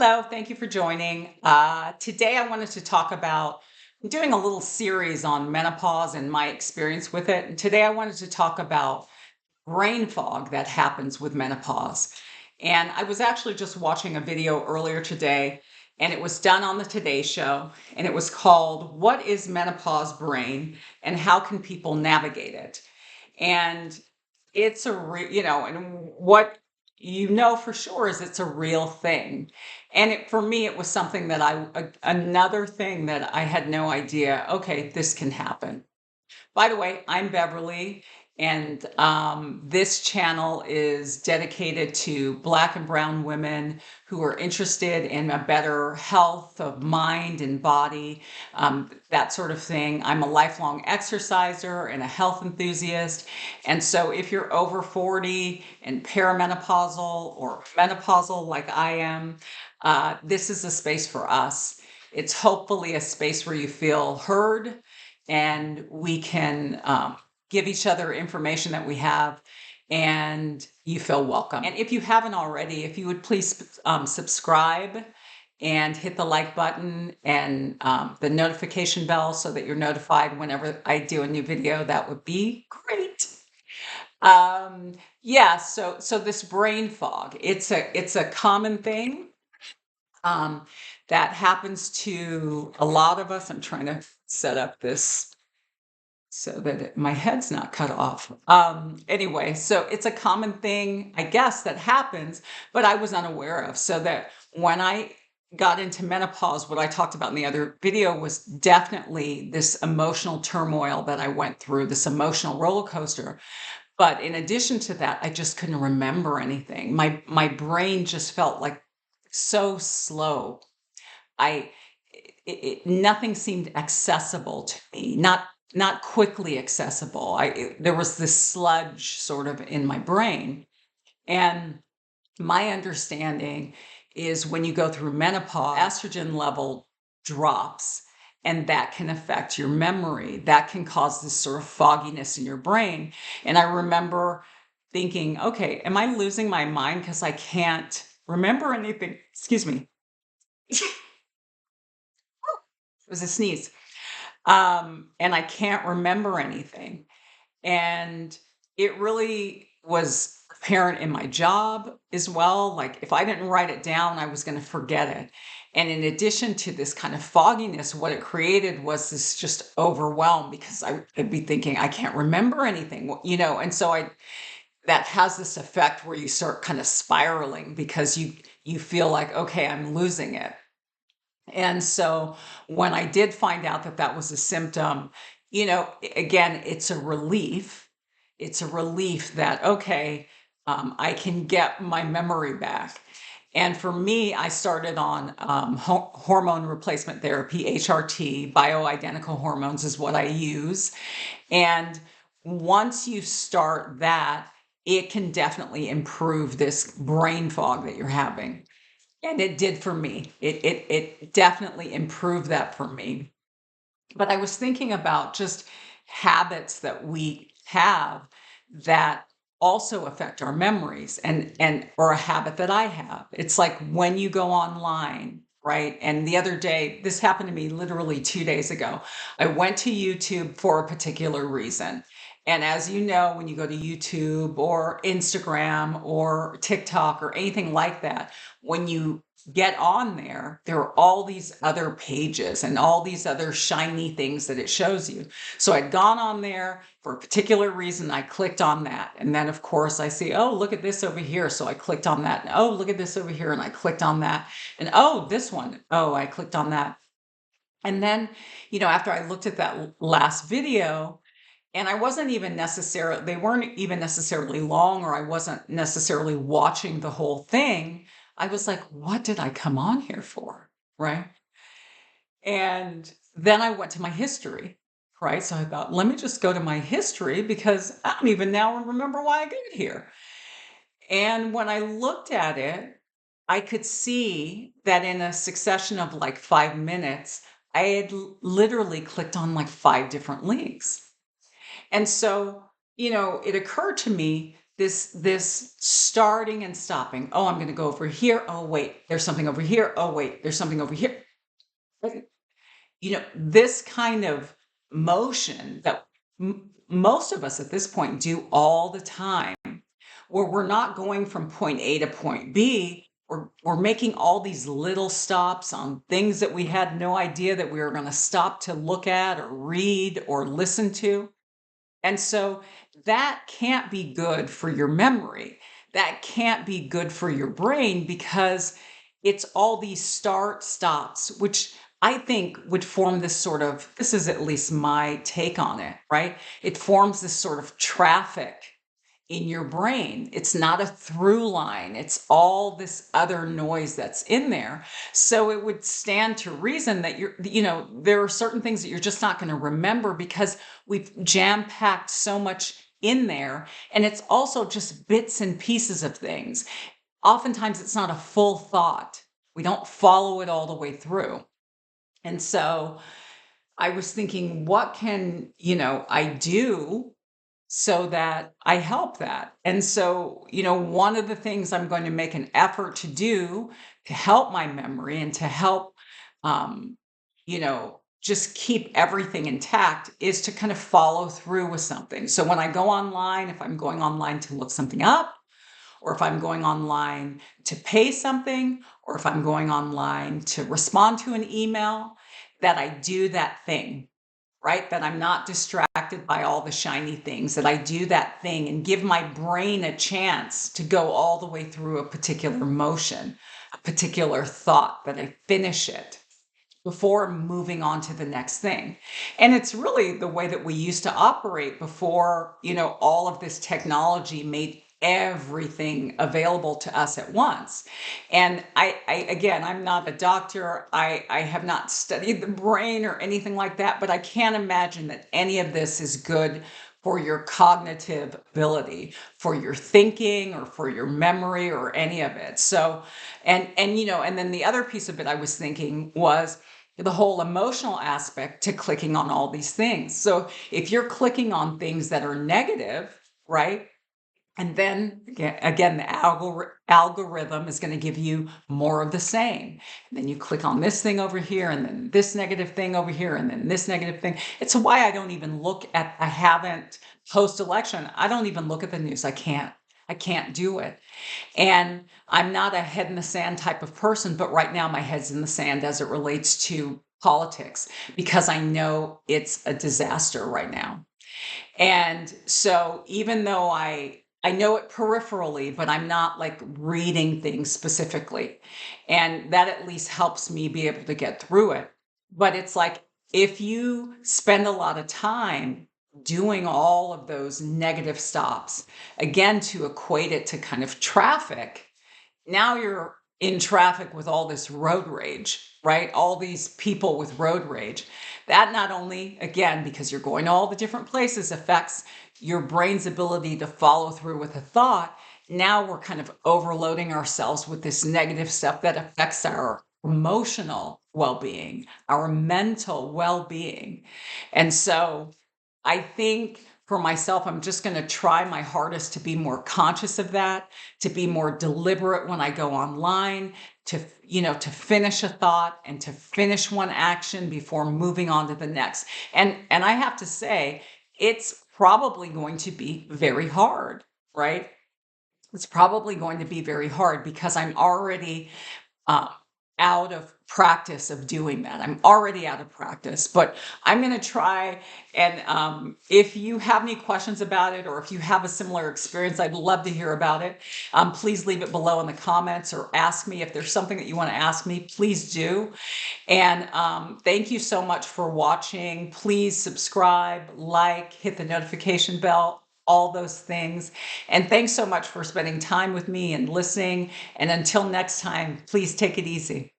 Hello, thank you for joining. Today I wanted to talk about I'm doing a little series on menopause and my experience with it. And today I wanted to talk about brain fog that happens with menopause. And I was actually just watching a video earlier today, and it was done on the Today Show, and it was called "What is Menopause Brain and How Can People Navigate It?" And it's and what for sure is it's a real thing. And for me, it was something that another thing that I had no idea, okay, this can happen. By the way, I'm Beverly, and this channel is dedicated to Black and Brown women who are interested in a better health of mind and body, that sort of thing. I'm a lifelong exerciser and a health enthusiast. And so if you're over 40 and perimenopausal or menopausal like I am, this is a space for us. It's hopefully a space where you feel heard and we can give each other information that we have and you feel welcome. And if you haven't already, if you would please subscribe and hit the like button and the notification bell so that you're notified whenever I do a new video, that would be great. Yeah, so this brain fog, it's a common thing that happens to a lot of us. I'm trying to set up this so that my head's not cut off. Anyway, so it's a common thing, I guess, that happens, but I was unaware of. So that when I got into menopause, what I talked about in the other video was definitely this emotional turmoil that I went through, this emotional roller coaster. But in addition to that, I just couldn't remember anything. My brain just felt like so slow. I nothing seemed accessible to me, not quickly accessible. There was this sludge sort of in my brain. And my understanding is when you go through menopause, estrogen level drops, and that can affect your memory. That can cause this sort of fogginess in your brain. And I remember thinking, okay, am I losing my mind because I can't remember anything? Excuse me. It was a sneeze. And I can't remember anything. And it really was apparent in my job as well. Like if I didn't write it down, I was going to forget it. And in addition to this kind of fogginess, what it created was this just overwhelm because I'd be thinking, I can't remember anything. And so that has this effect where you start kind of spiraling because you feel like, okay, I'm losing it. And so when I did find out that that was a symptom, again, it's a relief. It's a relief that, okay, I can get my memory back. And for me, I started on hormone replacement therapy, HRT, bioidentical hormones is what I use. And once you start that, it can definitely improve this brain fog that you're having. And it did for me. It definitely improved that for me. But I was thinking about just habits that we have that also affect our memories and or a habit that I have. It's like when you go online, right? And the other day, this happened to me literally 2 days ago. I went to YouTube for a particular reason. And as you know, when you go to YouTube or Instagram or TikTok or anything like that, when you get on there, there are all these other pages and all these other shiny things that it shows you. So I'd gone on there for a particular reason. I clicked on that. And then, of course, I see, oh, look at this over here. So I clicked on that. And, oh, look at this over here. And I clicked on that. And, oh, this one. Oh, I clicked on that. And then, after I looked at that last video, and I wasn't even necessarily, they weren't even necessarily long, or I wasn't necessarily watching the whole thing. I was like, what did I come on here for? Right. And then I went to my history. Right. So I thought, let me just go to my history because I don't even now remember why I got here. And when I looked at it, I could see that in a succession of like 5 minutes, I had literally clicked on like 5 different links. And so, it occurred to me this starting and stopping. Oh, I'm going to go over here. Oh, wait, there's something over here. Oh, wait, there's something over here. Like, this kind of motion that most of us at this point do all the time, where we're not going from point A to point B. We're making all these little stops on things that we had no idea that we were going to stop to look at or read or listen to. And so that can't be good for your memory. That can't be good for your brain because it's all these start stops, which I think would form this sort of, this is at least my take on it, right? It forms this sort of traffic in your brain. It's not a through line. It's all this other noise that's in there. So it would stand to reason that there are certain things that you're just not going to remember because we've jam packed so much in there. And it's also just bits and pieces of things. Oftentimes it's not a full thought. We don't follow it all the way through. And so I was thinking, what can, I do so that I help that? And so, one of the things I'm going to make an effort to do to help my memory and to help, just keep everything intact is to kind of follow through with something. So when I go online, if I'm going online to look something up, or if I'm going online to pay something, or if I'm going online to respond to an email, that I do that thing, right? That I'm not distracted by all the shiny things, that I do that thing and give my brain a chance to go all the way through a particular motion, a particular thought, that I finish it before moving on to the next thing. And it's really the way that we used to operate before, all of this technology made everything available to us at once. And again, I'm not a doctor. I have not studied the brain or anything like that, but I can't imagine that any of this is good for your cognitive ability, for your thinking or for your memory or any of it. So, and then the other piece of it I was thinking was the whole emotional aspect to clicking on all these things. So if you're clicking on things that are negative, right? And then again, the algorithm is going to give you more of the same. And then you click on this thing over here, and then this negative thing over here, and then this negative thing. It's why I don't even I haven't post-election. I don't even look at the news. I can't do it. And I'm not a head in the sand type of person, but right now my head's in the sand as it relates to politics because I know it's a disaster right now. And so even though I know it peripherally, but I'm not like reading things specifically. And that at least helps me be able to get through it. But it's like if you spend a lot of time doing all of those negative stops, again, to equate it to kind of traffic, now you're in traffic with all this road rage, right? All these people with road rage. That not only, again, because you're going to all the different places, affects your brain's ability to follow through with a thought. Now we're kind of overloading ourselves with this negative stuff that affects our emotional well-being, our mental well-being. And so I think for myself, I'm just going to try my hardest to be more conscious of that, to be more deliberate when I go online, to finish a thought and to finish one action before moving on to the next. And I have to say, it's probably going to be very hard, right? It's probably going to be very hard because I'm already uh, out of practice of doing that. I'm already out of practice, but I'm going to try. And if you have any questions about it, or if you have a similar experience, I'd love to hear about it. Please leave it below in the comments or ask me. If there's something that you want to ask me, please do. And thank you so much for watching. Please subscribe, like, hit the notification bell, all those things. And thanks so much for spending time with me and listening. And until next time, please take it easy.